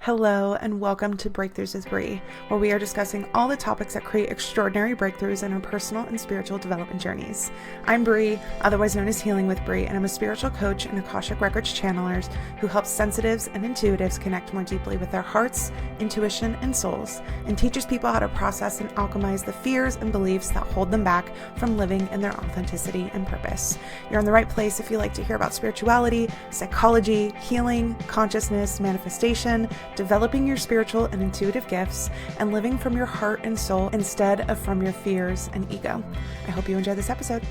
Hello and welcome to Breakthroughs with Bree, where we are discussing all the topics that create extraordinary breakthroughs in our personal and spiritual development journeys. I'm Bree, otherwise known as Healing with Bree, and I'm a spiritual coach and Akashic Records channelers who helps sensitives and intuitives connect more deeply with their hearts, intuition, and souls, and teaches people how to process and alchemize the fears and beliefs that hold them back from living in their authenticity and purpose. You're in the right place if you like to hear about spirituality, psychology, healing, consciousness, manifestation, developing your spiritual and intuitive gifts, and living from your heart and soul instead of from your fears and ego. I hope you enjoy this episode.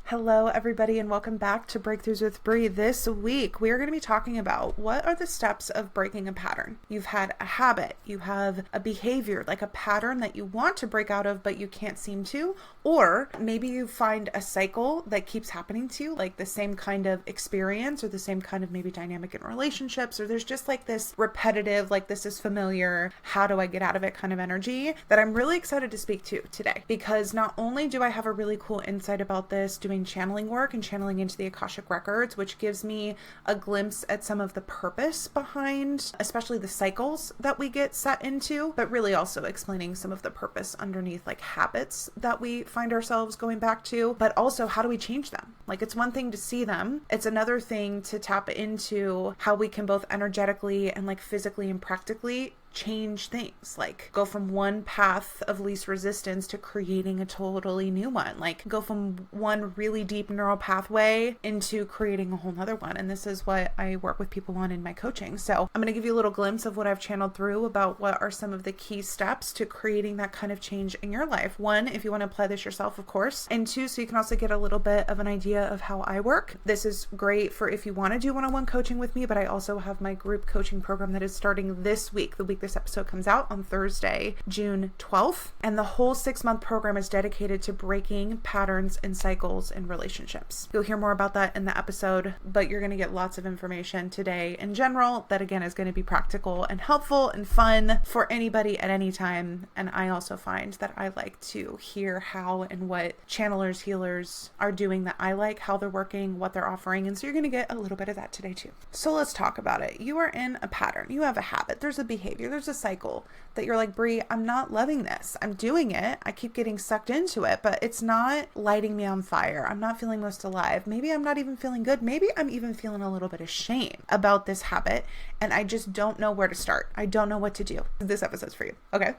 Hello, everybody, and welcome back to Breakthroughs with Bree. This week, we are going to be talking about what are the steps of breaking a pattern. You've had a habit, you have a behavior, like a pattern that you want to break out of, but you can't seem to, or maybe you find a cycle that keeps happening to you, like the same kind of experience or the same kind of maybe dynamic in relationships, or there's just like this repetitive, like this is familiar, how do I get out of it kind of energy that I'm really excited to speak to today. Because not only do I have a really cool insight about this, doing channeling work and channeling into the Akashic Records, which gives me a glimpse at some of the purpose behind, especially the cycles that we get set into, but really also explaining some of the purpose underneath like habits that we find ourselves going back to, but also how do we change them? Like it's one thing to see them. It's another thing to tap into how we can both energetically and like physically and practically change things, like go from one path of least resistance to creating a totally new one, like go from one really deep neural pathway into creating a whole nother one. And this is what I work with people on in my coaching. So I'm going to give you a little glimpse of what I've channeled through about what are some of the key steps to creating that kind of change in your life. One, if you want to apply this yourself, of course, and two, so you can also get a little bit of an idea of how I work. This is great for if you want to do one-on-one coaching with me, but I also have my group coaching program that is starting this week, the week this episode comes out on Thursday, June 12th. And the whole 6-month program is dedicated to breaking patterns and cycles in relationships. You'll hear more about that in the episode, but you're going to get lots of information today in general that again is going to be practical and helpful and fun for anybody at any time. And I also find that I like to hear how and what channelers, healers are doing that I like, how they're working, what they're offering. And so you're going to get a little bit of that today too. So let's talk about it. You are in a pattern. You have a habit. There's a behavior. There's a cycle that you're like, Bree, I'm not loving this. I'm doing it. I keep getting sucked into it, but it's not lighting me on fire. I'm not feeling most alive. Maybe I'm not even feeling good. Maybe I'm even feeling a little bit of shame about this habit. And I just don't know where to start. I don't know what to do. This episode's for you. Okay.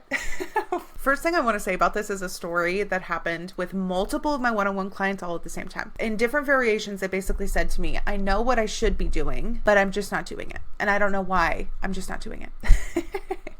First thing I want to say about this is a story that happened with multiple of my one-on-one clients all at the same time. In different variations, they basically said to me, I know what I should be doing, but I'm just not doing it. And I don't know why. I'm just not doing it.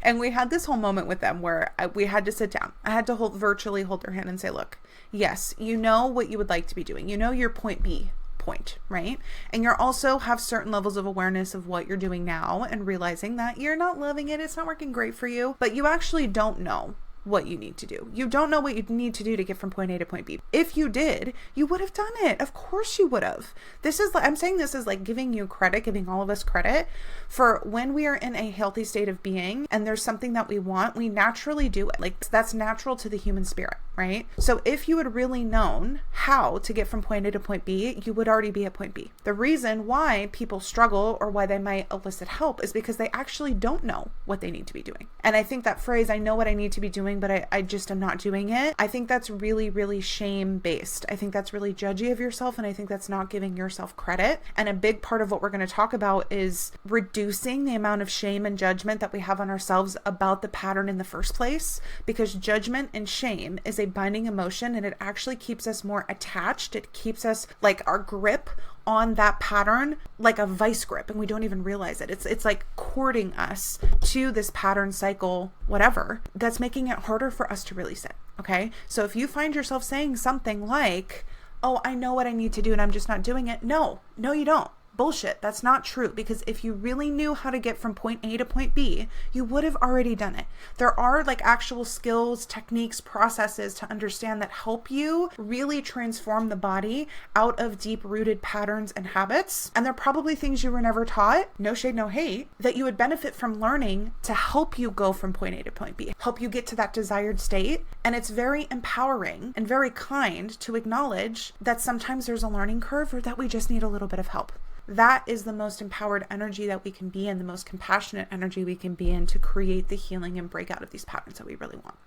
And we had this whole moment with them where we had to sit down. I had to virtually hold their hand and say, look, yes, you know what you would like to be doing. You know your point B point, right? And you're also have certain levels of awareness of what you're doing now and realizing that you're not loving it. It's not working great for you, but you actually don't know what you need to do. You don't know what you need to do to get from point A to point B. If you did, you would have done it. Of course you would have. This is, I'm saying this is like giving you credit, giving all of us credit for when we are in a healthy state of being and there's something that we want, we naturally do it. Like that's natural to the human spirit, right? So if you had really known how to get from point A to point B, you would already be at point B. The reason why people struggle or why they might elicit help is because they actually don't know what they need to be doing. And I think that phrase, I know what I need to be doing, but I just am not doing it. I think that's really, really shame based. I think that's really judgy of yourself. And I think that's not giving yourself credit. And a big part of what we're going to talk about is reducing the amount of shame and judgment that we have on ourselves about the pattern in the first place, because judgment and shame is a binding emotion and it actually keeps us more attached. It keeps us like our grip on that pattern like a vice grip, and we don't even realize it. It's like cording us to this pattern, cycle, whatever, that's making it harder for us to release it. Okay. So if you find yourself saying something like, oh, I know what I need to do and I'm just not doing it. No, you don't. Bullshit. That's not true, because if you really knew how to get from point A to point B, you would have already done it. There are like actual skills, techniques, processes to understand that help you really transform the body out of deep-rooted patterns and habits. And they're probably things you were never taught, no shade, no hate, that you would benefit from learning to help you go from point A to point B, help you get to that desired state. And it's very empowering and very kind to acknowledge that sometimes there's a learning curve or that we just need a little bit of help. That is the most empowered energy that we can be in, the most compassionate energy we can be in to create the healing and break out of these patterns that we really want.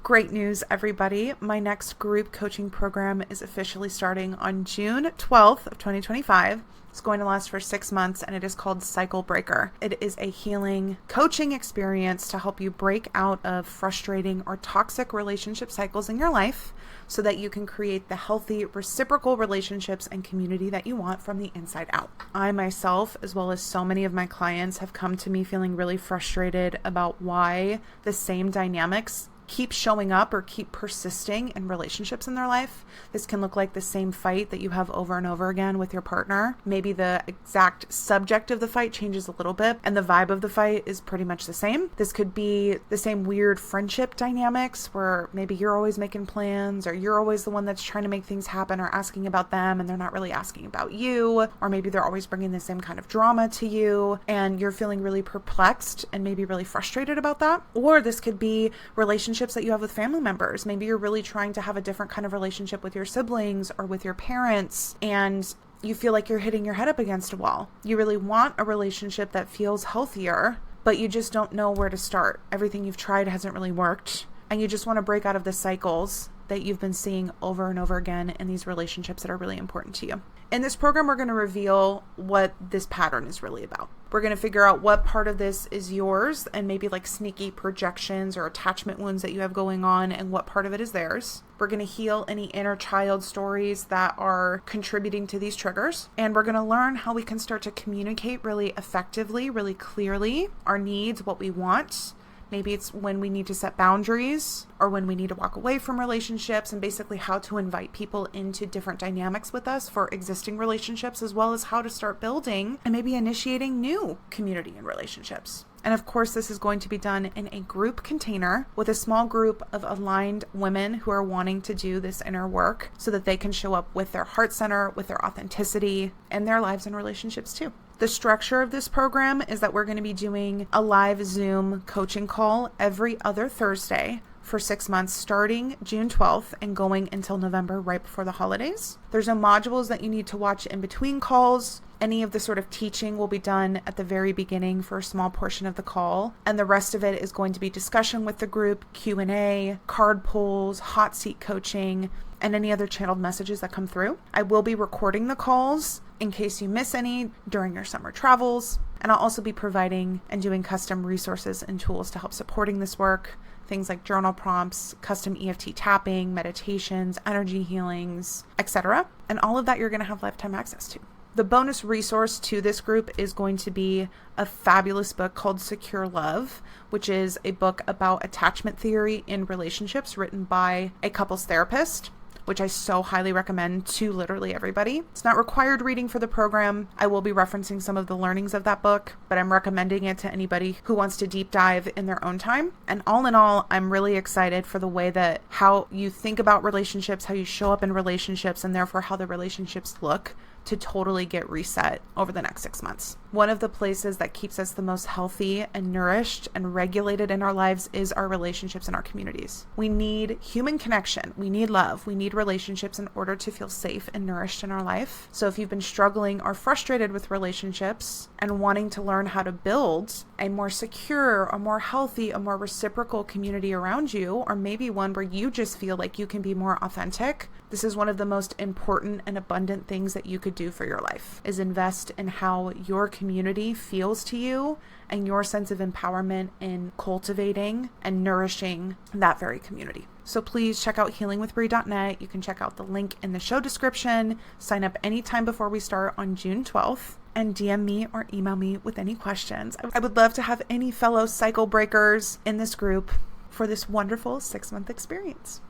Great news, everybody. My next group coaching program is officially starting on June 12th of 2025. It's going to last for 6 months, and it is called Cyclebreaker. It is a healing coaching experience to help you break out of frustrating or toxic relationship cycles in your life so that you can create the healthy, reciprocal relationships and community that you want from the inside out. I myself, as well as so many of my clients, have come to me feeling really frustrated about why the same dynamics keep showing up or keep persisting in relationships in their life. This can look like the same fight that you have over and over again with your partner. Maybe the exact subject of the fight changes a little bit and the vibe of the fight is pretty much the same. This could be the same weird friendship dynamics where maybe you're always making plans, or you're always the one that's trying to make things happen or asking about them and they're not really asking about you, or maybe they're always bringing the same kind of drama to you and you're feeling really perplexed and maybe really frustrated about that. Or this could be relationships that you have with family members. Maybe you're really trying to have a different kind of relationship with your siblings or with your parents, and you feel like you're hitting your head up against a wall. You really want a relationship that feels healthier, but you just don't know where to start. Everything you've tried hasn't really worked, and you just want to break out of the cycles that you've been seeing over and over again in these relationships that are really important to you. In this program, we're going to reveal what this pattern is really about. We're going to figure out what part of this is yours and maybe like sneaky projections or attachment wounds that you have going on, and what part of it is theirs. We're going to heal any inner child stories that are contributing to these triggers. And we're going to learn how we can start to communicate really effectively, really clearly, our needs, what we want. Maybe it's when we need to set boundaries or when we need to walk away from relationships, and basically how to invite people into different dynamics with us for existing relationships, as well as how to start building and maybe initiating new community and relationships. And of course, this is going to be done in a group container with a small group of aligned women who are wanting to do this inner work so that they can show up with their heart center, with their authenticity, and their lives and relationships too. The structure of this program is that we're going to be doing a live Zoom coaching call every other Thursday for 6 months, starting June 12th and going until November, right before the holidays. There's no modules that you need to watch in between calls. Any of the sort of teaching will be done at the very beginning for a small portion of the call, and the rest of it is going to be discussion with the group, Q&A, card pulls, hot seat coaching, and any other channeled messages that come through. I will be recording the calls in case you miss any during your summer travels, and I'll also be providing and doing custom resources and tools to help supporting this work. Things like journal prompts, custom EFT tapping, meditations, energy healings, etc. And all of that you're going to have lifetime access to. The bonus resource to this group is going to be a fabulous book called Secure Love, which is a book about attachment theory in relationships written by a couples therapist, which I so highly recommend to literally everybody. It's not required reading for the program. I will be referencing some of the learnings of that book, but I'm recommending it to anybody who wants to deep dive in their own time. And all in all, I'm really excited for the way that how you think about relationships, how you show up in relationships, and therefore how the relationships look to totally get reset over the next 6 months. One of the places that keeps us the most healthy and nourished and regulated in our lives is our relationships and our communities. We need human connection. We need love. We need relationships in order to feel safe and nourished in our life. So if you've been struggling or frustrated with relationships and wanting to learn how to build a more secure, a more healthy, a more reciprocal community around you, or maybe one where you just feel like you can be more authentic, this is one of the most important and abundant things that you could do for your life, is invest in how your community feels to you and your sense of empowerment in cultivating and nourishing that very community. So please check out healingwithbrie.net. You can check out the link in the show description. Sign up anytime before we start on June 12th. And DM me or email me with any questions. I would love to have any fellow cycle breakers in this group for this wonderful 6-month experience.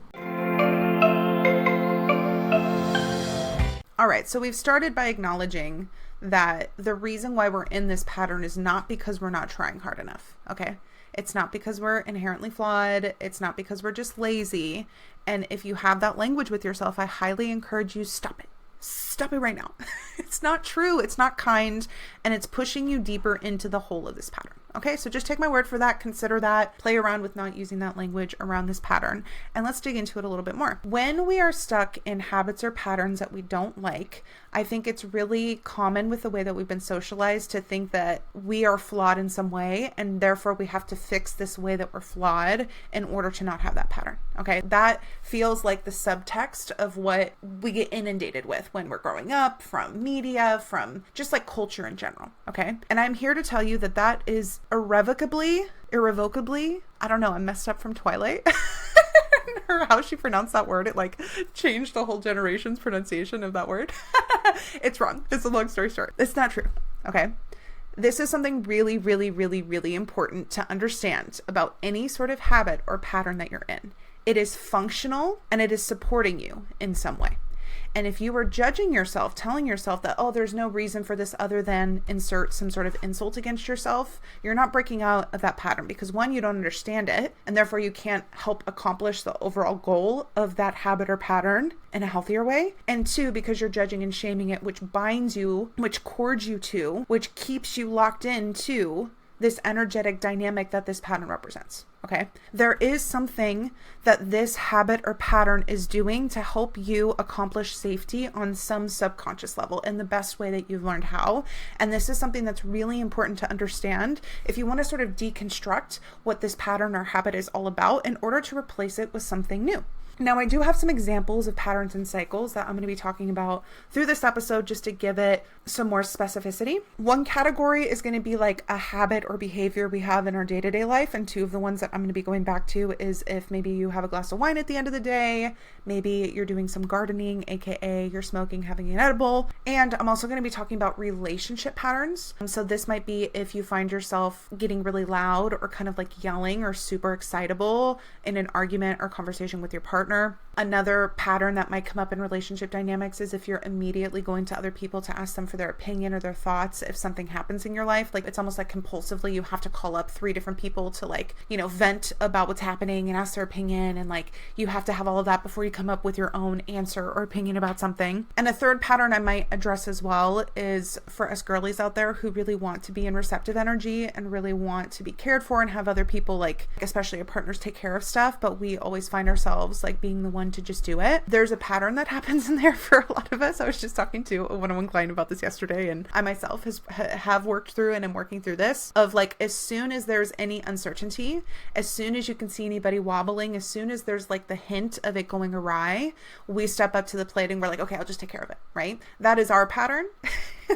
All right, so we've started by acknowledging that the reason why we're in this pattern is not because we're not trying hard enough, okay? It's not because we're inherently flawed. It's not because we're just lazy. And if you have that language with yourself, I highly encourage you, stop it. Stop it right now. It's not true. It's not kind. And it's pushing you deeper into the hole of this pattern. Okay, so just take my word for that. Consider that. Play around with not using that language around this pattern. And let's dig into it a little bit more. When we are stuck in habits or patterns that we don't like, I think it's really common with the way that we've been socialized to think that we are flawed in some way, and therefore we have to fix this way that we're flawed in order to not have that pattern. Okay, that feels like the subtext of what we get inundated with when we're growing up, from media, from just like culture in general. Okay, and I'm here to tell you that that is irrevocably, I don't know, I'm messed up from Twilight. Or how she pronounced that word, it like changed the whole generation's pronunciation of that word. It's wrong. It's a long story short. It's not true. Okay. This is something really, really, really, really important to understand about any sort of habit or pattern that you're in. It is functional and it is supporting you in some way. And if you were judging yourself, telling yourself that, oh, there's no reason for this other than insert some sort of insult against yourself, you're not breaking out of that pattern because one, you don't understand it, and therefore you can't help accomplish the overall goal of that habit or pattern in a healthier way. And two, because you're judging and shaming it, which binds you, which cords you to, which keeps you locked into this energetic dynamic that this pattern represents. Okay. There is something that this habit or pattern is doing to help you accomplish safety on some subconscious level in the best way that you've learned how. And this is something that's really important to understand if you want to sort of deconstruct what this pattern or habit is all about in order to replace it with something new. Now, I do have some examples of patterns and cycles that I'm going to be talking about through this episode just to give it some more specificity. One category is going to be like a habit or behavior we have in our day-to-day life. And two of the ones that I'm going to be going back to is if maybe you have a glass of wine at the end of the day, maybe you're doing some gardening, aka you're smoking, having an edible. And I'm also going to be talking about relationship patterns. So this might be if you find yourself getting really loud or kind of like yelling or super excitable in an argument or conversation with your partner. Another pattern that might come up in relationship dynamics is if you're immediately going to other people to ask them for their opinion or their thoughts if something happens in your life. Like it's almost like compulsively you have to call up 3 different people to like, vent about what's happening and ask their opinion. And like you have to have all of that before you come up with your own answer or opinion about something. And a third pattern I might address as well is for us girlies out there who really want to be in receptive energy and really want to be cared for and have other people, like especially our partners, take care of stuff, but we always find ourselves like being the one to just do it. There's a pattern that happens in there for a lot of us. I was just talking to a one-on-one client about this yesterday, and I myself have worked through and am working through this of like, as soon as there's any uncertainty, as soon as you can see anybody wobbling, as soon as there's like the hint of it going awry, we step up to the plate and we're like, okay, I'll just take care of it, right? That is our pattern.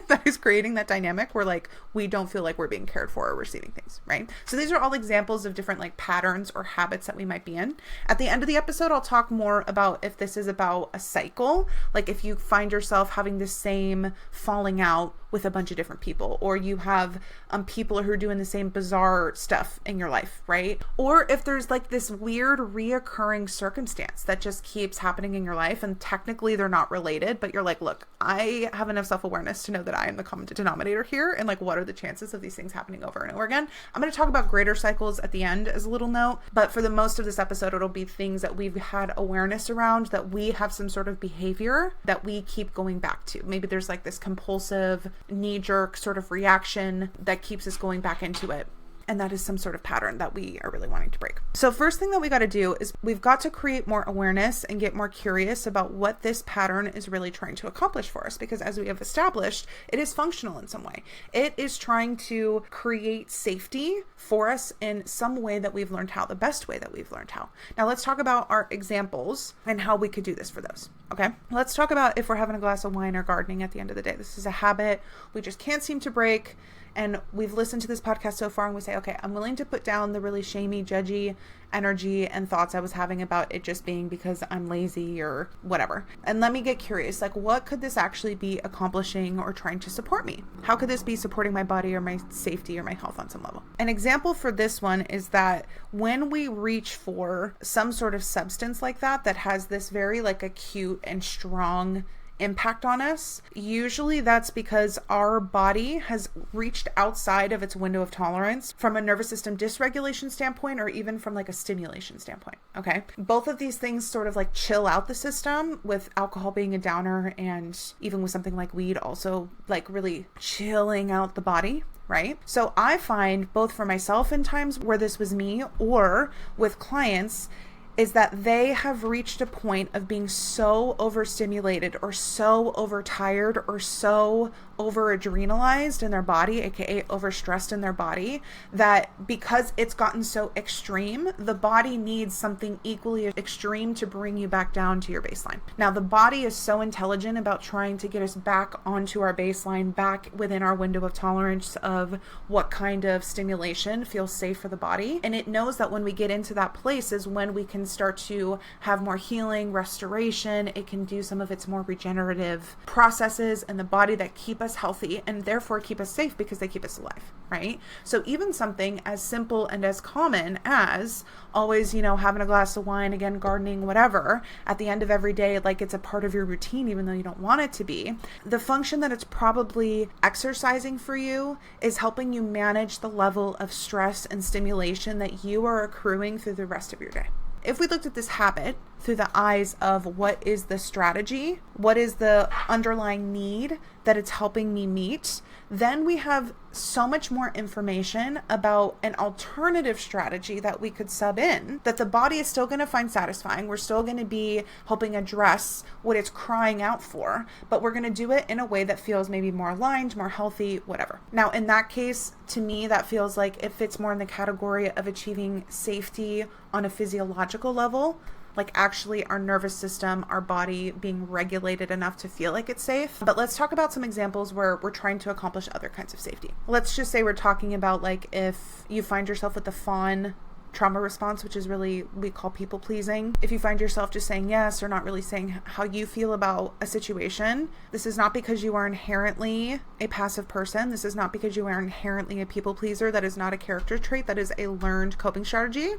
That is creating that dynamic where like we don't feel like we're being cared for or receiving things, right? So these are all examples of different like patterns or habits that we might be in. At the end of the episode, I'll talk more about if this is about a cycle, like if you find yourself having the same falling out with a bunch of different people, or you have people who are doing the same bizarre stuff in your life, right? Or if there's like this weird reoccurring circumstance that just keeps happening in your life and technically they're not related, but you're like, look, I have enough self-awareness to know that I am the common denominator here, and like what are the chances of these things happening over and over again. I'm going to talk about greater cycles at the end as a little note, but for the most of this episode it'll be things that we've had awareness around, that we have some sort of behavior that we keep going back to. Maybe there's like this compulsive knee-jerk sort of reaction that keeps us going back into it. And that is some sort of pattern that we are really wanting to break. So first thing that we got to do is we've got to create more awareness and get more curious about what this pattern is really trying to accomplish for us. Because as we have established, it is functional in some way. It is trying to create safety for us in some way that we've learned how, the best way that we've learned how. Now let's talk about our examples and how we could do this for those. Okay, let's talk about if we're having a glass of wine or gardening at the end of the day. This is a habit we just can't seem to break. And we've listened to this podcast so far and we say, okay, I'm willing to put down the really shamey, judgy energy and thoughts I was having about it just being because I'm lazy or whatever. And let me get curious, like what could this actually be accomplishing or trying to support me? How could this be supporting my body or my safety or my health on some level? An example for this one is that when we reach for some sort of substance like that has this very like acute and strong impact on us, usually that's because our body has reached outside of its window of tolerance from a nervous system dysregulation standpoint, or even from like a stimulation standpoint. Okay. Both of these things sort of like chill out the system, with alcohol being a downer, and even with something like weed also like really chilling out the body. Right? So I find both for myself in times where this was me or with clients is that they have reached a point of being so overstimulated or so overtired or so over-adrenalized in their body, aka overstressed in their body, that because it's gotten so extreme, the body needs something equally extreme to bring you back down to your baseline. Now, the body is so intelligent about trying to get us back onto our baseline, back within our window of tolerance of what kind of stimulation feels safe for the body. And it knows that when we get into that place is when we can start to have more healing, restoration. It can do some of its more regenerative processes in the body that keep us healthy and therefore keep us safe because they keep us alive, right? So even something as simple and as common as always, having a glass of wine, again, gardening, whatever, at the end of every day, like it's a part of your routine, even though you don't want it to be. The function that it's probably exercising for you is helping you manage the level of stress and stimulation that you are accruing through the rest of your day. If we looked at this habit through the eyes of what is the strategy, what is the underlying need that it's helping me meet, then we have so much more information about an alternative strategy that we could sub in that the body is still going to find satisfying. We're still going to be helping address what it's crying out for, but we're going to do it in a way that feels maybe more aligned, more healthy, whatever. Now, in that case, to me, that feels like it fits more in the category of achieving safety on a physiological level, like actually our nervous system, our body being regulated enough to feel like it's safe. But let's talk about some examples where we're trying to accomplish other kinds of safety. Let's just say we're talking about like if you find yourself with the fawn trauma response, which is really, we call people pleasing. If you find yourself just saying yes or not really saying how you feel about a situation, this is not because you are inherently a passive person. This is not because you are inherently a people pleaser. That is not a character trait. That is a learned coping strategy.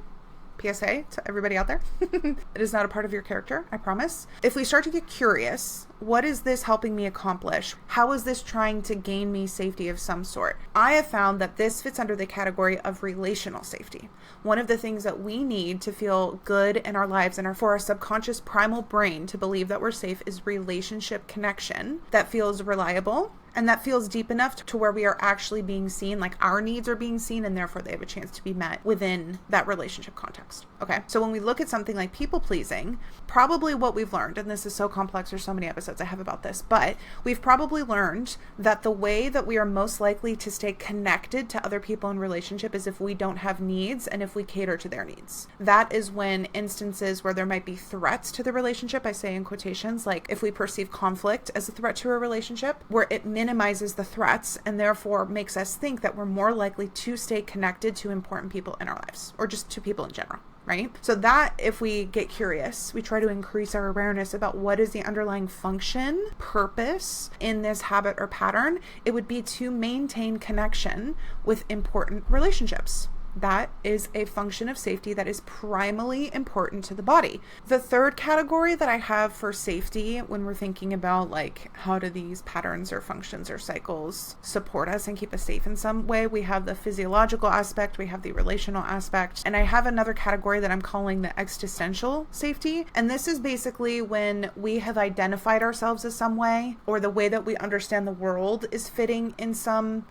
PSA to everybody out there. It is not a part of your character, I promise. If we start to get curious, what is this helping me accomplish? How is this trying to gain me safety of some sort? I have found that this fits under the category of relational safety. One of the things that we need to feel good in our lives and for our subconscious primal brain to believe that we're safe is relationship connection that feels reliable and that feels deep enough to where we are actually being seen, like our needs are being seen, and therefore they have a chance to be met within that relationship context. Okay, so when we look at something like people pleasing, probably what we've learned, and this is so complex, there's so many episodes I have about this, but we've probably learned that the way that we are most likely to stay connected to other people in relationship is if we don't have needs and if we cater to their needs. That is when instances where there might be threats to the relationship, I say in quotations, like if we perceive conflict as a threat to a relationship, where it minimizes the threats and therefore makes us think that we're more likely to stay connected to important people in our lives, or just to people in general. Right? So that if we get curious, we try to increase our awareness about what is the underlying function, purpose in this habit or pattern, it would be to maintain connection with important relationships. That is a function of safety that is primally important to the body. The third category that I have for safety when we're thinking about like how do these patterns or functions or cycles support us and keep us safe in some way, we have the physiological aspect, we have the relational aspect, and I have another category that I'm calling the existential safety. And this is basically when we have identified ourselves as some way, or the way that we understand the world is fitting in some,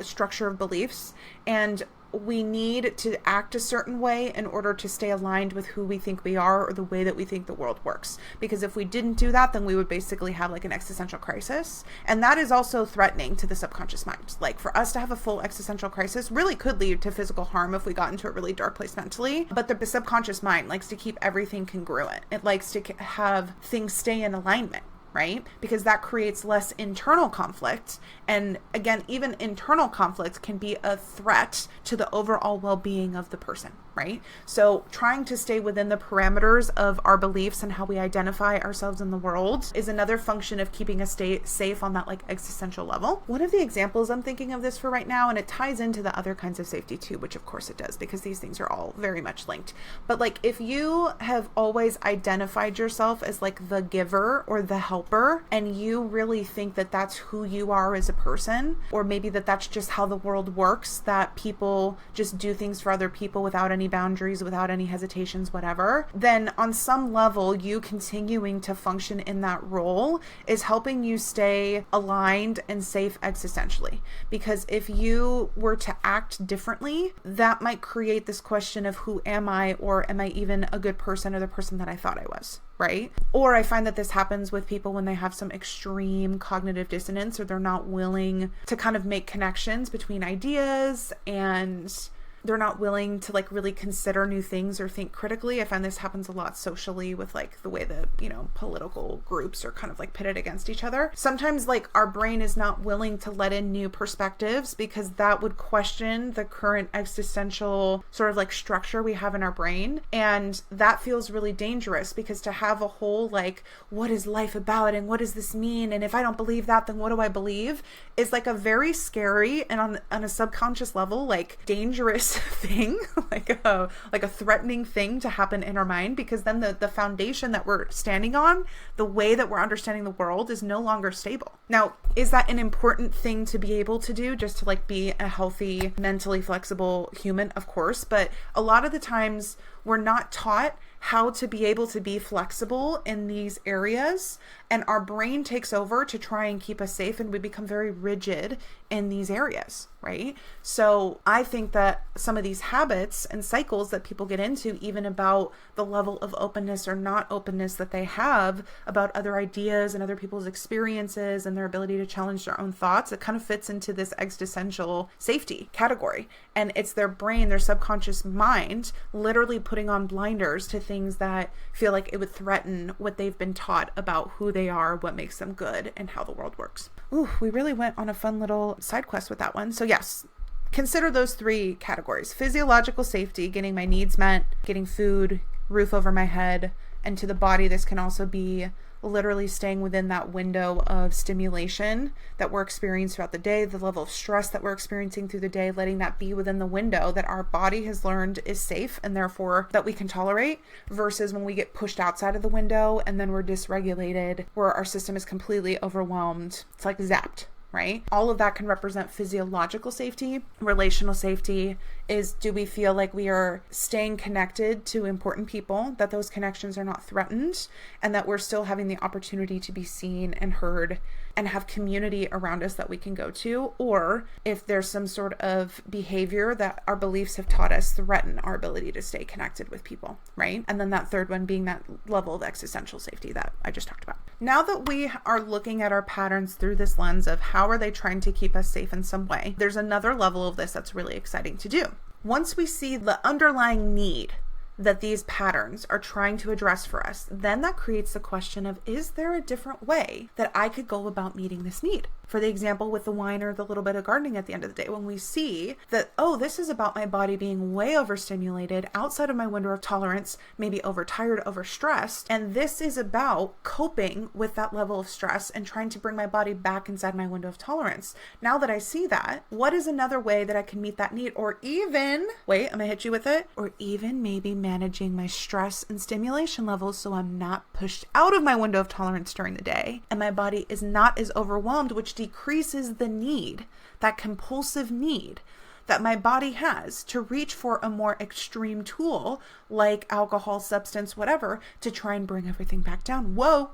structure of beliefs, and we need to act a certain way in order to stay aligned with who we think we are or the way that we think the world works. Because if we didn't do that, then we would basically have like an existential crisis. And that is also threatening to the subconscious mind. Like for us to have a full existential crisis really could lead to physical harm if we got into a really dark place mentally. But the subconscious mind likes to keep everything congruent. It likes to have things stay in alignment. Right? Because that creates less internal conflict. And again, even internal conflict can be a threat to the overall well-being of the person, right? So trying to stay within the parameters of our beliefs and how we identify ourselves in the world is another function of keeping us safe on that like existential level. One of the examples I'm thinking of this for right now, and it ties into the other kinds of safety too, which of course it does because these things are all very much linked. But like if you have always identified yourself as like the giver or the helper, and you really think that that's who you are as a person, or maybe that's just how the world works, that people just do things for other people without any boundaries, without any hesitations, whatever, then on some level, you continuing to function in that role is helping you stay aligned and safe existentially. Because if you were to act differently, that might create this question of who am I, or am I even a good person or the person that I thought I was? Right? Or I find that this happens with people when they have some extreme cognitive dissonance, or they're not willing to kind of make connections between ideas, and they're not willing to like really consider new things or think critically. I find this happens a lot socially with like the way that, political groups are kind of like pitted against each other. Sometimes like our brain is not willing to let in new perspectives because that would question the current existential sort of like structure we have in our brain. And that feels really dangerous because to have a whole like, what is life about and what does this mean? And if I don't believe that, then what do I believe? Is like a very scary and on a subconscious level, like dangerous thing, like a threatening thing to happen in our mind, because then the foundation that we're standing on, the way that we're understanding the world is no longer stable. Now, is that an important thing to be able to do just to like be a healthy, mentally flexible human? Of course, but a lot of the times we're not taught how to be able to be flexible in these areas, and our brain takes over to try and keep us safe, and we become very rigid in these areas, right? So I think that some of these habits and cycles that people get into, even about the level of openness or not openness that they have about other ideas and other people's experiences and their ability to challenge their own thoughts, it kind of fits into this existential safety category. And it's their brain, their subconscious mind, literally putting on blinders to things that feel like it would threaten what they've been taught about who they are, what makes them good, and how the world works. Ooh, we really went on a fun little side quest with that one. So yes, consider those three categories: physiological safety, getting my needs met, getting food, roof over my head, and to the body, this can also be literally staying within that window of stimulation that we're experiencing throughout the day, the level of stress that we're experiencing through the day, letting that be within the window that our body has learned is safe and therefore that we can tolerate, versus when we get pushed outside of the window and then we're dysregulated, where our system is completely overwhelmed. It's like zapped, right? All of that can represent physiological safety. Relational safety is, do we feel like we are staying connected to important people, that those connections are not threatened, and that we're still having the opportunity to be seen and heard and have community around us that we can go to? Or if there's some sort of behavior that our beliefs have taught us threaten our ability to stay connected with people, right? And then that third one being that level of existential safety that I just talked about. Now that we are looking at our patterns through this lens of how are they trying to keep us safe in some way, there's another level of this that's really exciting to do. Once we see the underlying need that these patterns are trying to address for us, then that creates the question of, is there a different way that I could go about meeting this need? For the example with the wine or the little bit of gardening at the end of the day, when we see that, oh, this is about my body being way overstimulated, outside of my window of tolerance, maybe overtired, overstressed, and this is about coping with that level of stress and trying to bring my body back inside my window of tolerance. Now that I see that, what is another way that I can meet that need? Or even, wait, I'm gonna hit you with it, or even maybe managing my stress and stimulation levels so I'm not pushed out of my window of tolerance during the day and my body is not as overwhelmed, which decreases the need, that compulsive need that my body has to reach for a more extreme tool like alcohol, substance, whatever, to try and bring everything back down. Whoa.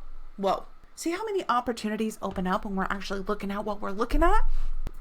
See how many opportunities open up when we're actually looking at what we're looking at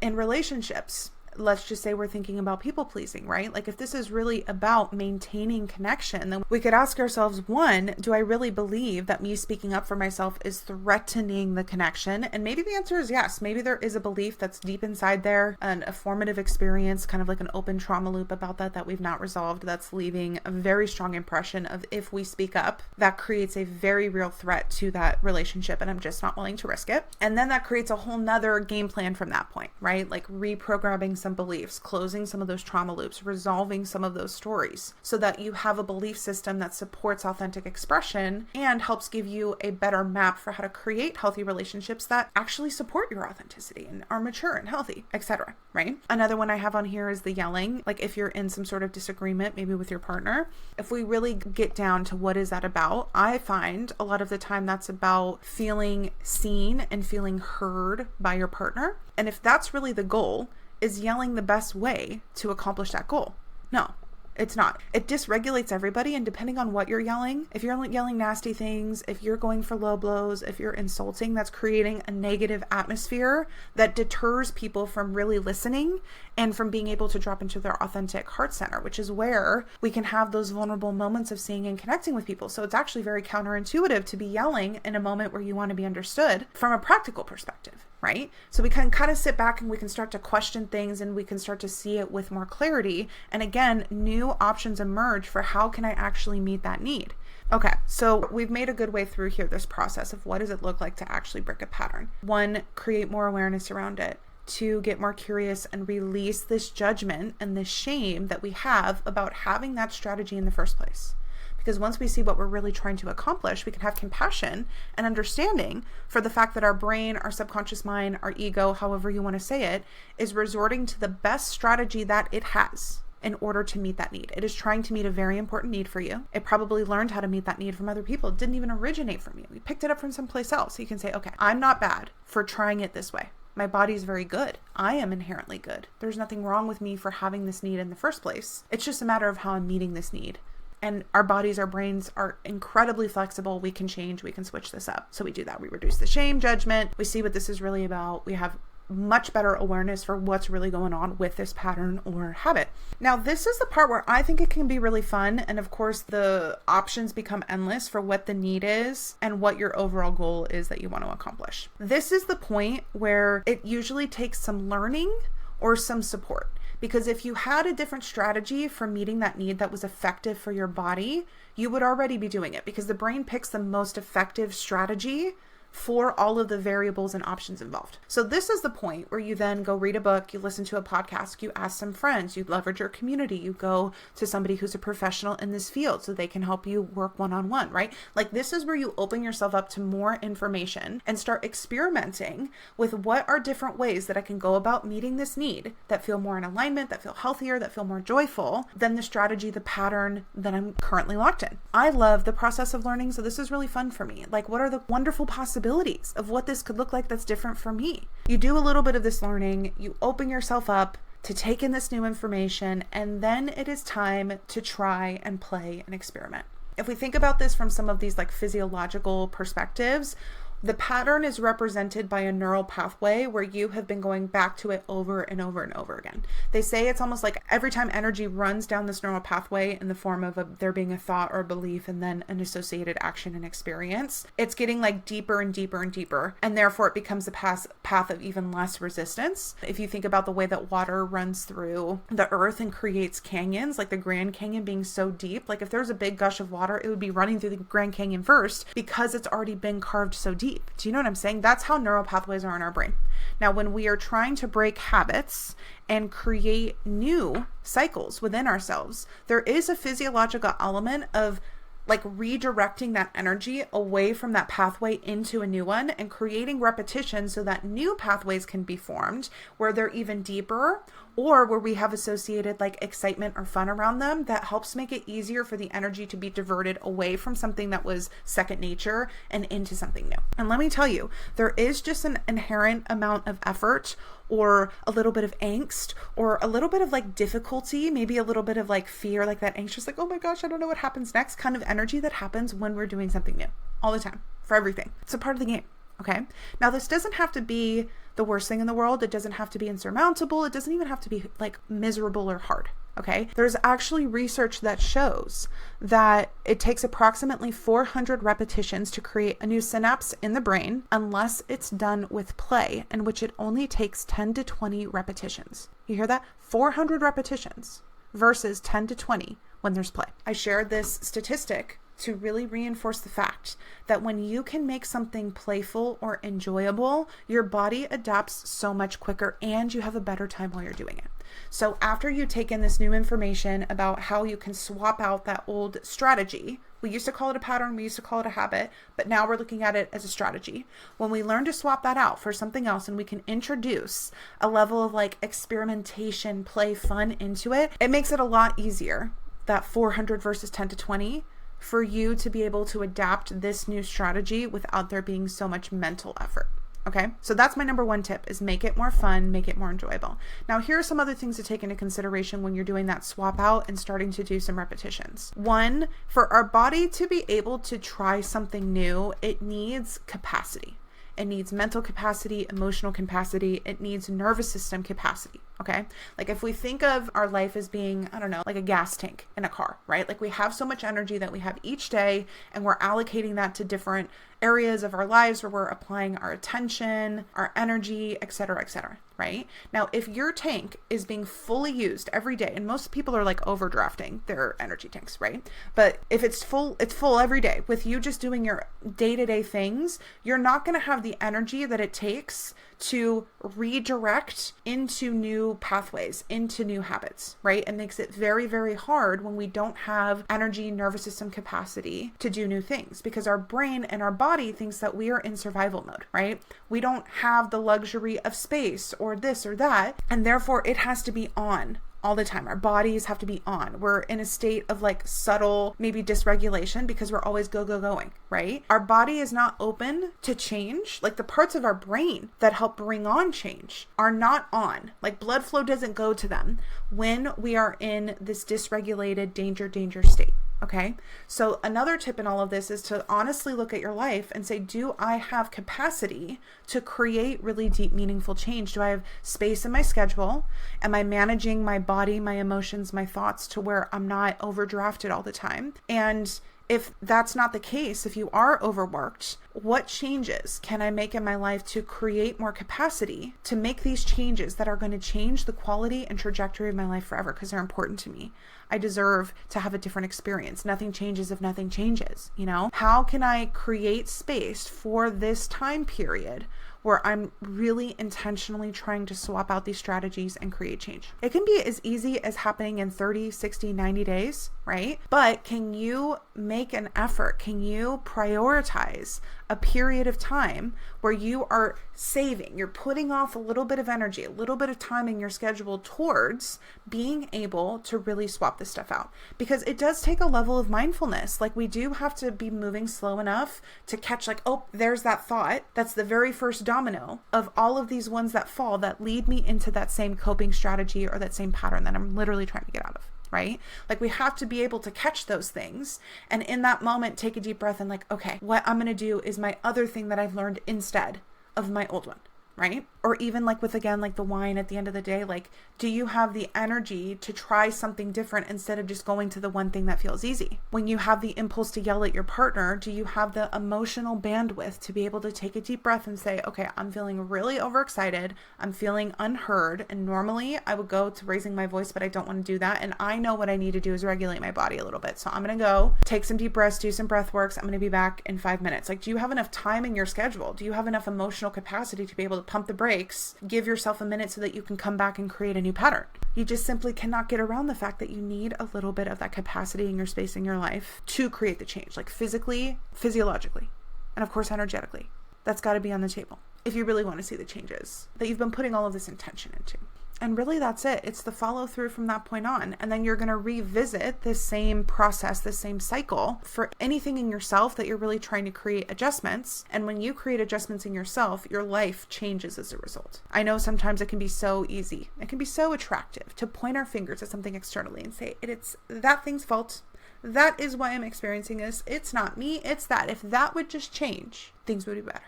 in relationships. Let's just say we're thinking about people pleasing, right? Like if this is really about maintaining connection, then we could ask ourselves, one, do I really believe that me speaking up for myself is threatening the connection? And maybe the answer is yes. Maybe there is a belief that's deep inside there, a formative experience, kind of like an open trauma loop about that we've not resolved, that's leaving a very strong impression of, if we speak up, that creates a very real threat to that relationship and I'm just not willing to risk it. And then that creates a whole nother game plan from that point, right? Like reprogramming some beliefs, closing some of those trauma loops, resolving some of those stories so that you have a belief system that supports authentic expression and helps give you a better map for how to create healthy relationships that actually support your authenticity and are mature and healthy, etc. Right? Another one I have on here is the yelling. Like if you're in some sort of disagreement, maybe with your partner, if we really get down to what is that about, I find a lot of the time that's about feeling seen and feeling heard by your partner. And if that's really the goal, is yelling the best way to accomplish that goal? No, it's not. It dysregulates everybody. And depending on what you're yelling, if you're yelling nasty things, if you're going for low blows, if you're insulting, that's creating a negative atmosphere that deters people from really listening and from being able to drop into their authentic heart center, which is where we can have those vulnerable moments of seeing and connecting with people. So it's actually very counterintuitive to be yelling in a moment where you want to be understood from a practical perspective, right? So we can kind of sit back and we can start to question things and we can start to see it with more clarity. And again, new options emerge for how can I actually meet that need? Okay, so we've made a good way through here, this process of what does it look like to actually break a pattern? 1, create more awareness around it. 2, get more curious and release this judgment and this shame that we have about having that strategy in the first place. Because once we see what we're really trying to accomplish, we can have compassion and understanding for the fact that our brain, our subconscious mind, our ego, however you want to say it, is resorting to the best strategy that it has in order to meet that need. It is trying to meet a very important need for you. It probably learned how to meet that need from other people. It didn't even originate from you. We picked it up from someplace else. So you can say, okay, I'm not bad for trying it this way. My body is very good. I am inherently good. There's nothing wrong with me for having this need in the first place. It's just a matter of how I'm meeting this need. And our bodies, our brains are incredibly flexible. We can change, we can switch this up. So we do that. We reduce the shame, judgment. We see what this is really about. We have much better awareness for what's really going on with this pattern or habit. Now, this is the part where I think it can be really fun. And of course, the options become endless for what the need is and what your overall goal is that you want to accomplish. This is the point where it usually takes some learning or some support. Because if you had a different strategy for meeting that need that was effective for your body, you would already be doing it because the brain picks the most effective strategy for all of the variables and options involved. So this is the point where you then go read a book, you listen to a podcast, you ask some friends, you leverage your community, you go to somebody who's a professional in this field so they can help you work one-on-one, right? Like this is where you open yourself up to more information and start experimenting with what are different ways that I can go about meeting this need that feel more in alignment, that feel healthier, that feel more joyful than the strategy, the pattern that I'm currently locked in. I love the process of learning, so this is really fun for me. Like what are the wonderful possibilities of what this could look like that's different for me? You do a little bit of this learning, you open yourself up to take in this new information, and then it is time to try and play and experiment. If we think about this from some of these like physiological perspectives, the pattern is represented by a neural pathway where you have been going back to it over and over and over again. They say it's almost like every time energy runs down this neural pathway in the form of there being a thought or a belief and then an associated action and experience, it's getting like deeper and deeper and deeper, and therefore it becomes a path of even less resistance. If you think about the way that water runs through the earth and creates canyons, like the Grand Canyon being so deep, like if there's a big gush of water, it would be running through the Grand Canyon first because it's already been carved so deep. Do you know what I'm saying? That's how neural pathways are in our brain. Now, when we are trying to break habits and create new cycles within ourselves, there is a physiological element of like redirecting that energy away from that pathway into a new one and creating repetition so that new pathways can be formed where they're even deeper or where we have associated like excitement or fun around them that helps make it easier for the energy to be diverted away from something that was second nature and into something new. And let me tell you, there is just an inherent amount of effort or a little bit of angst or a little bit of like difficulty, maybe a little bit of like fear, like that anxious, like, oh my gosh, I don't know what happens next kind of energy that happens when we're doing something new all the time for everything. It's a part of the game. Okay. Now this doesn't have to be the worst thing in the world. It doesn't have to be insurmountable. It doesn't even have to be like miserable or hard. Okay. There's actually research that shows that it takes approximately 400 repetitions to create a new synapse in the brain unless it's done with play, in which it only takes 10 to 20 repetitions. You hear that? 400 repetitions versus 10 to 20 when there's play. I shared this statistic to really reinforce the fact that when you can make something playful or enjoyable, your body adapts so much quicker and you have a better time while you're doing it. So after you take in this new information about how you can swap out that old strategy, we used to call it a pattern, we used to call it a habit, but now we're looking at it as a strategy. When we learn to swap that out for something else and we can introduce a level of like experimentation, play, fun into it, it makes it a lot easier, that 400 versus 10 to 20, for you to be able to adapt this new strategy without there being so much mental effort. Okay, so that's my number one tip, is make it more fun, make it more enjoyable. Now, here are some other things to take into consideration when you're doing that swap out and starting to do some repetitions. One, for our body to be able to try something new, it needs capacity. It needs mental capacity, emotional capacity. It needs nervous system capacity. Okay. Like if we think of our life as being, I don't know, like a gas tank in a car, right? Like we have so much energy that we have each day and we're allocating that to different areas of our lives where we're applying our attention, our energy, et cetera, right? Now, if your tank is being fully used every day, and most people are like overdrafting their energy tanks, right? But if it's full every day with you just doing your day-to-day things, you're not going to have the energy that it takes to redirect into new pathways, into new habits, right? It makes it very, very hard when we don't have energy, nervous system capacity to do new things, because our brain and our body thinks that we are in survival mode, right? We don't have the luxury of space or this or that, and therefore it has to be on all the time. Our bodies have to be on. We're in a state of like subtle, maybe dysregulation because we're always going, right? Our body is not open to change. Like the parts of our brain that help bring on change are not on. Like blood flow doesn't go to them when we are in this dysregulated danger state. Okay. So another tip in all of this is to honestly look at your life and say, do I have capacity to create really deep, meaningful change? Do I have space in my schedule? Am I managing my body, my emotions, my thoughts to where I'm not overdrafted all the time? And if that's not the case, if you are overworked, what changes can I make in my life to create more capacity to make these changes that are going to change the quality and trajectory of my life forever? Because they're important to me. I deserve to have a different experience. Nothing changes if nothing changes, you know? How can I create space for this time period where I'm really intentionally trying to swap out these strategies and create change? It can be as easy as happening in 30, 60, 90 days, right? But can you make an effort? Can you prioritize a period of time where you are saving, you're putting off a little bit of energy, a little bit of time in your schedule towards being able to really swap this stuff out? Because it does take a level of mindfulness. Like we do have to be moving slow enough to catch like, oh, there's that thought. That's the very first domino of all of these ones that fall that lead me into that same coping strategy or that same pattern that I'm literally trying to get out of. Right? Like we have to be able to catch those things. And in that moment, take a deep breath and like, okay, what I'm going to do is my other thing that I've learned instead of my old one. Right? Or even like with, again, like the wine at the end of the day, like, do you have the energy to try something different instead of just going to the one thing that feels easy? When you have the impulse to yell at your partner, do you have the emotional bandwidth to be able to take a deep breath and say, okay, I'm feeling really overexcited. I'm feeling unheard. And normally I would go to raising my voice, but I don't want to do that. And I know what I need to do is regulate my body a little bit. So I'm going to go take some deep breaths, do some breath works. I'm going to be back in 5 minutes. Like, do you have enough time in your schedule? Do you have enough emotional capacity to be able to pump the brakes, give yourself a minute so that you can come back and create a new pattern? You just simply cannot get around the fact that you need a little bit of that capacity in your space in your life to create the change, like physically, physiologically, and of course, energetically. That's got to be on the table if you really want to see the changes that you've been putting all of this intention into. And really, that's it. It's the follow through from that point on. And then you're going to revisit this same process, this same cycle for anything in yourself that you're really trying to create adjustments. And when you create adjustments in yourself, your life changes as a result. I know sometimes it can be so easy. It can be so attractive to point our fingers at something externally and say, it's that thing's fault. That is why I'm experiencing this. It's not me. It's that. If that would just change, things would be better.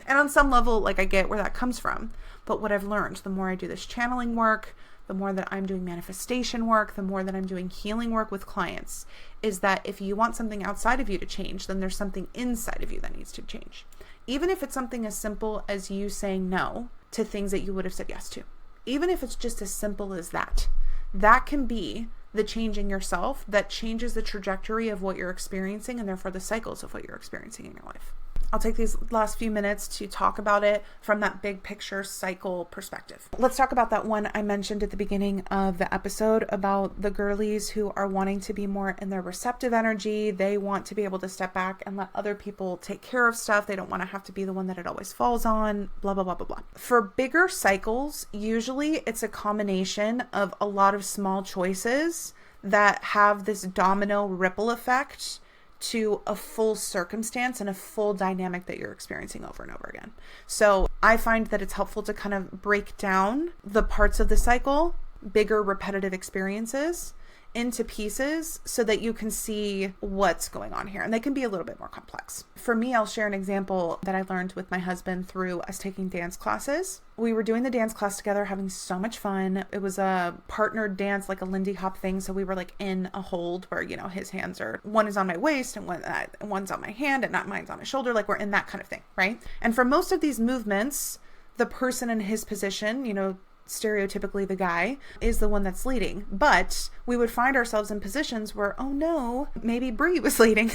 And on some level, like, I get where that comes from. But what I've learned, the more I do this channeling work, the more that I'm doing manifestation work, the more that I'm doing healing work with clients, is that if you want something outside of you to change, then there's something inside of you that needs to change. Even if it's something as simple as you saying no to things that you would have said yes to. Even if it's just as simple as that, that can be the change in yourself that changes the trajectory of what you're experiencing and therefore the cycles of what you're experiencing in your life. I'll take these last few minutes to talk about it from that big picture cycle perspective. Let's talk about that one I mentioned at the beginning of the episode about the girlies who are wanting to be more in their receptive energy. They want to be able to step back and let other people take care of stuff. They don't want to have to be the one that it always falls on, blah, blah, blah, blah, blah. For bigger cycles, usually it's a combination of a lot of small choices that have this domino ripple effect to a full circumstance and a full dynamic that you're experiencing over and over again. So I find that it's helpful to kind of break down the parts of the cycle, bigger repetitive experiences, into pieces so that you can see what's going on here. And they can be a little bit more complex. For me, I'll share an example that I learned with my husband through us taking dance classes. We were doing the dance class together, having so much fun. It was a partnered dance, like a Lindy Hop thing. So we were like in a hold where, you know, his hands are, one is on my waist and one's on my hand and not mine's on my shoulder. Like we're in that kind of thing, right? And for most of these movements, the person in his position, you know, stereotypically the guy is the one that's leading, but we would find ourselves in positions where, oh no, maybe Bree was leading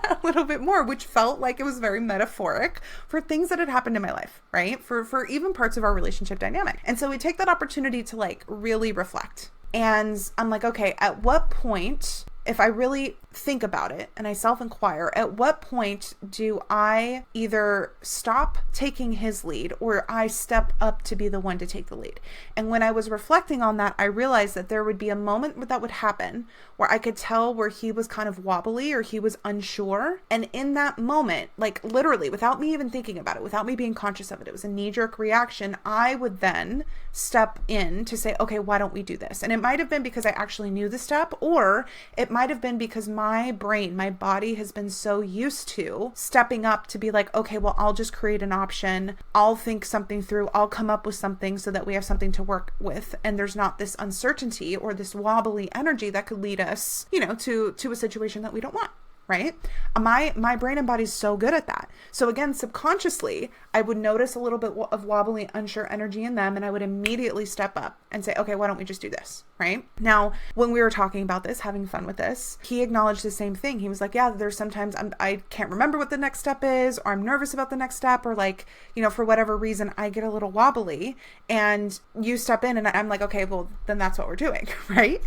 a little bit more, which felt like it was very metaphoric for things that had happened in my life, right? For even parts of our relationship dynamic. And so we take that opportunity to like really reflect. And I'm like, okay, at what point, if I really think about it and I self-inquire, at what point do I either stop taking his lead or I step up to be the one to take the lead? And when I was reflecting on that, I realized that there would be a moment that would happen where I could tell where he was kind of wobbly or he was unsure. And in that moment, like literally without me even thinking about it, without me being conscious of it, it was a knee-jerk reaction. I would then step in to say, okay, why don't we do this? And it might have been because I actually knew the step, or it might have been because my brain, my body has been so used to stepping up to be like, okay, well, I'll just create an option. I'll think something through. I'll come up with something so that we have something to work with. And there's not this uncertainty or this wobbly energy that could lead us, you know, to a situation that we don't want. Right? My brain and body is so good at that. So again, subconsciously, I would notice a little bit of wobbly, unsure energy in them, and I would immediately step up and say, okay, why don't we just do this? Right? Now, when we were talking about this, having fun with this, he acknowledged the same thing. He was like, yeah, there's sometimes I can't remember what the next step is, or I'm nervous about the next step, or like, you know, for whatever reason, I get a little wobbly and you step in and I'm like, okay, well, then that's what we're doing. Right?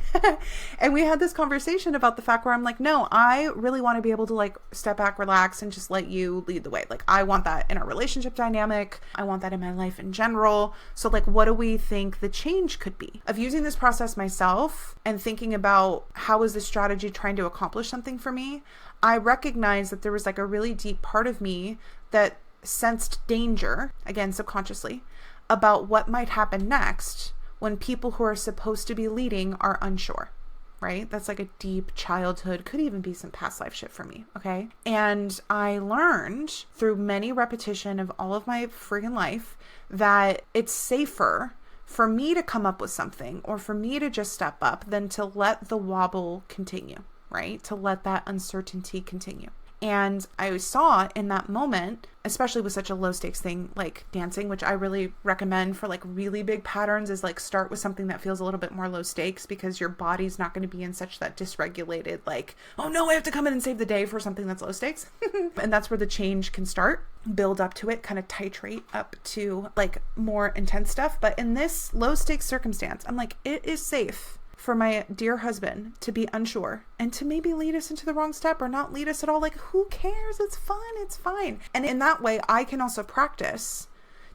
And we had this conversation about the fact where I'm like, no, I really want to be able to like step back, relax, and just let you lead the way. Like I want that in our relationship dynamic. I want that in my life in general. So like, what do we think the change could be of using this process myself and thinking about how is this strategy trying to accomplish something for me? I recognized that there was like a really deep part of me that sensed danger, again, subconsciously, about what might happen next when people who are supposed to be leading are unsure. Right? That's like a deep childhood, could even be some past life shit for me. Okay. And I learned through many repetition of all of my friggin' life that it's safer for me to come up with something or for me to just step up than to let the wobble continue, right? To let that uncertainty continue. And I saw in that moment, especially with such a low stakes thing like dancing, which I really recommend for like really big patterns, is like start with something that feels a little bit more low stakes because your body's not going to be in such that dysregulated, like, oh no, I have to come in and save the day for something that's low stakes. And that's where the change can start, build up to it, kind of titrate up to like more intense stuff. But in this low stakes circumstance, I'm like, it is safe for my dear husband to be unsure and to maybe lead us into the wrong step or not lead us at all. Like, who cares? It's fun. It's fine. And in that way, I can also practice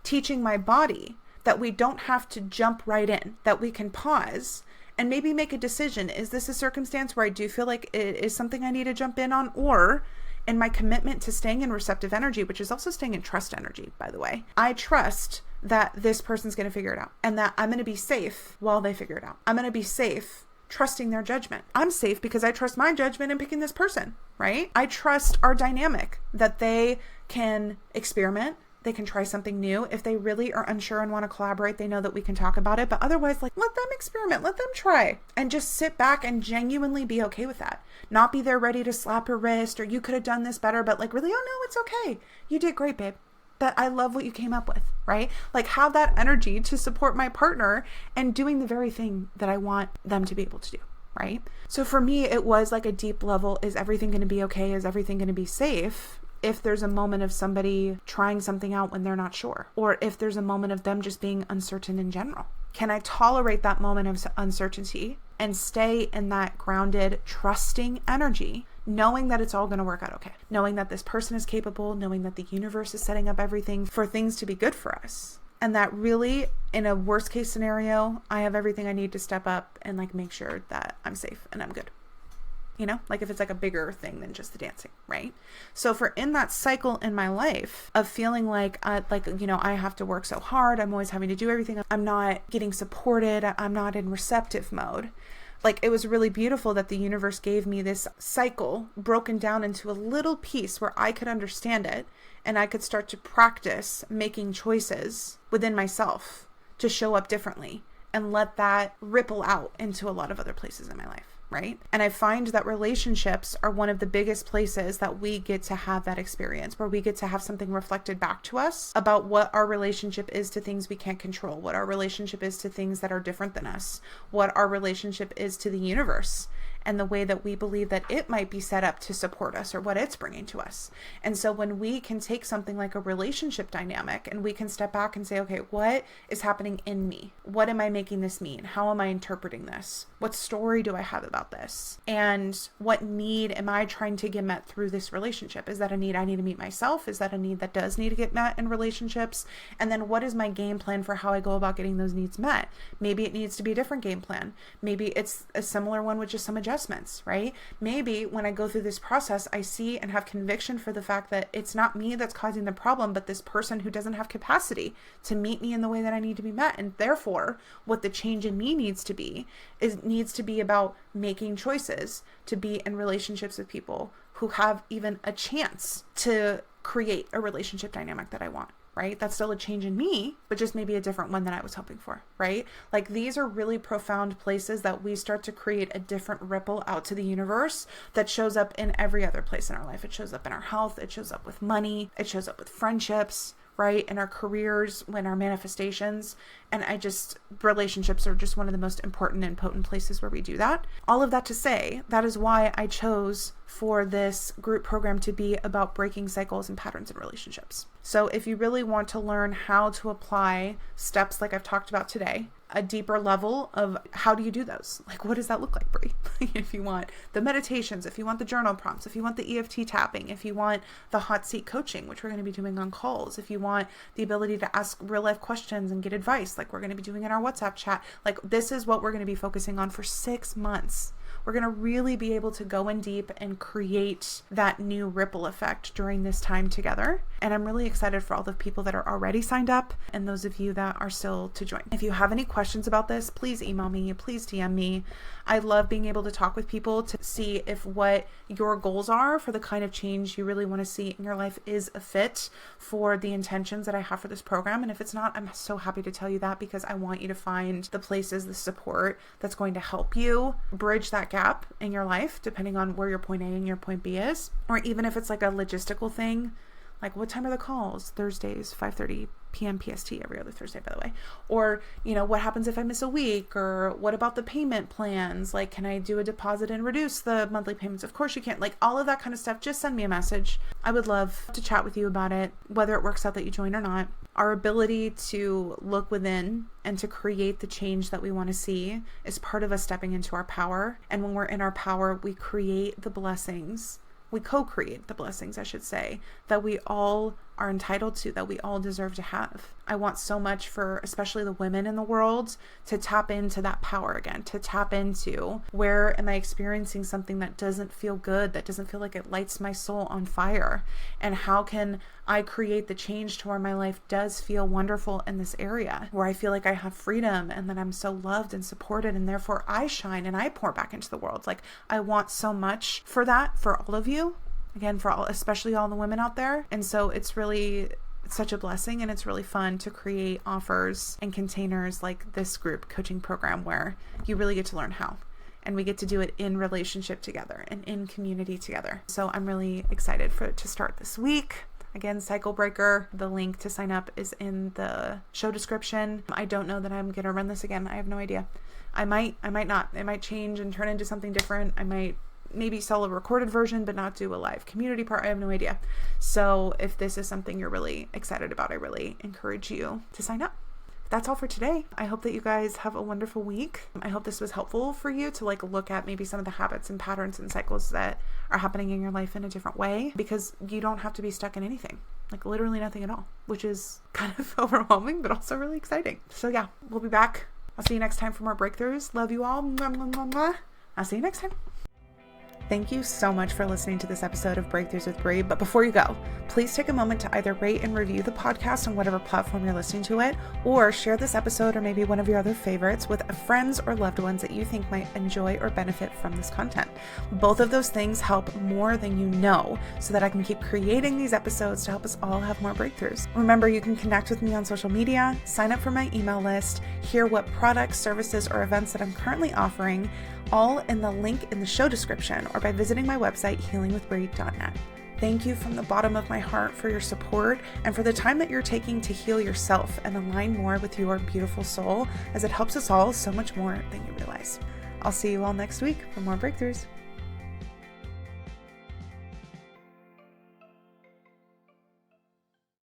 teaching my body that we don't have to jump right in, that we can pause and maybe make a decision. Is this a circumstance where I do feel like it is something I need to jump in on? Or in my commitment to staying in receptive energy, which is also staying in trust energy, by the way, I trust that this person's going to figure it out and that I'm going to be safe while they figure it out. I'm going to be safe trusting their judgment. I'm safe because I trust my judgment in picking this person, right? I trust our dynamic that they can experiment. They can try something new. If they really are unsure and want to collaborate, they know that we can talk about it. But otherwise, like, let them experiment, let them try, and just sit back and genuinely be okay with that. Not be there ready to slap her wrist or you could have done this better, but like really, oh no, it's okay. You did great, babe. That I love what you came up with, right? Like have that energy to support my partner and doing the very thing that I want them to be able to do. right? So for me, it was like a deep level, is everything going to be okay? Is everything going to be safe? If there's a moment of somebody trying something out when they're not sure, or if there's a moment of them just being uncertain in general, can I tolerate that moment of uncertainty and stay in that grounded, trusting energy, knowing that it's all going to work out okay, knowing that this person is capable, knowing that the universe is setting up everything for things to be good for us. And that really, in a worst case scenario, I have everything I need to step up and like make sure that I'm safe and I'm good. You know, like if it's like a bigger thing than just the dancing, right? So for in that cycle in my life of feeling like, I have to work so hard, I'm always having to do everything, I'm not getting supported, I'm not in receptive mode. Like it was really beautiful that the universe gave me this cycle broken down into a little piece where I could understand it and I could start to practice making choices within myself to show up differently and let that ripple out into a lot of other places in my life. Right? And I find that relationships are one of the biggest places that we get to have that experience, where we get to have something reflected back to us about what our relationship is to things we can't control, what our relationship is to things that are different than us, what our relationship is to the universe, and the way that we believe that it might be set up to support us or what it's bringing to us. And so when we can take something like a relationship dynamic and we can step back and say, okay, what is happening in me? What am I making this mean? How am I interpreting this? What story do I have about this? And what need am I trying to get met through this relationship? Is that a need I need to meet myself? Is that a need that does need to get met in relationships? And then what is my game plan for how I go about getting those needs met? Maybe it needs to be a different game plan. Maybe it's a similar one with just some adjustments, right? Maybe when I go through this process, I see and have conviction for the fact that it's not me that's causing the problem, but this person who doesn't have capacity to meet me in the way that I need to be met. And therefore, what the change in me needs to be about making choices to be in relationships with people who have even a chance to create a relationship dynamic that I want. Right? That's still a change in me, but just maybe a different one than I was hoping for, right? Like these are really profound places that we start to create a different ripple out to the universe that shows up in every other place in our life. It shows up in our health. It shows up with money. It shows up with friendships, right? In our careers, in our manifestations. And relationships are just one of the most important and potent places where we do that. All of that to say, that is why I chose for this group program to be about breaking cycles and patterns in relationships. So if you really want to learn how to apply steps like I've talked about today, a deeper level of how do you do those? Like, what does that look like, Brie? If you want the meditations, if you want the journal prompts, if you want the EFT tapping, if you want the hot seat coaching, which we're going to be doing on calls, if you want the ability to ask real life questions and get advice, like we're going to be doing in our WhatsApp chat, like this is what we're going to be focusing on for 6 months. We're going to really be able to go in deep and create that new ripple effect during this time together. And I'm really excited for all the people that are already signed up and those of you that are still to join. If you have any questions about this, please email me, please DM me. I love being able to talk with people to see if what your goals are for the kind of change you really want to see in your life is a fit for the intentions that I have for this program. And if it's not, I'm so happy to tell you that, because I want you to find the places, the support that's going to help you bridge that gap in your life, depending on where your point A and your point B is. Or even if it's like a logistical thing, like what time are the calls? Thursdays, 5:30 p.m. PST, every other Thursday, by the way. Or, what happens if I miss a week? Or what about the payment plans? Like, can I do a deposit and reduce the monthly payments? Of course you can. Like all of that kind of stuff, just send me a message. I would love to chat with you about it, whether it works out that you join or not. Our ability to look within and to create the change that we want to see is part of us stepping into our power. And when we're in our power, we create the blessings. We co-create the blessings, I should say, that we all are entitled to, that we all deserve to have. I want so much for especially the women in the world to tap into that power again, to tap into where am I experiencing something that doesn't feel good, that doesn't feel like it lights my soul on fire, and how can I create the change to where my life does feel wonderful in this area, where I feel like I have freedom and that I'm so loved and supported, and therefore I shine and I pour back into the world. Like I want so much for that for all of you. Again, for all, especially all the women out there. And so it's such a blessing, and it's really fun to create offers and containers like this group coaching program where you really get to learn how. And we get to do it in relationship together and in community together. So I'm really excited for it to start this week. Again, Cyclebreaker, the link to sign up is in the show description. I don't know that I'm going to run this again. I have no idea. I might not. It might change and turn into something different. I might maybe sell a recorded version, but not do a live community part. I have no idea. So if this is something you're really excited about, I really encourage you to sign up. That's all for today. I hope that you guys have a wonderful week. I hope this was helpful for you to look at maybe some of the habits and patterns and cycles that are happening in your life in a different way, because you don't have to be stuck in anything, literally nothing at all, which is kind of overwhelming, but also really exciting. So yeah, we'll be back. I'll see you next time for more breakthroughs. Love you all. Mwah, mwah, mwah, mwah. I'll see you next time. Thank you so much for listening to this episode of Breakthroughs with Bree. But before you go, please take a moment to either rate and review the podcast on whatever platform you're listening to it, or share this episode or maybe one of your other favorites with friends or loved ones that you think might enjoy or benefit from this content. Both of those things help more than you know, so that I can keep creating these episodes to help us all have more breakthroughs. Remember, you can connect with me on social media, sign up for my email list, hear what products, services, or events that I'm currently offering, all in the link in the show description, or by visiting my website, healingwithbree.net. Thank you from the bottom of my heart for your support and for the time that you're taking to heal yourself and align more with your beautiful soul, as it helps us all so much more than you realize. I'll see you all next week for more breakthroughs.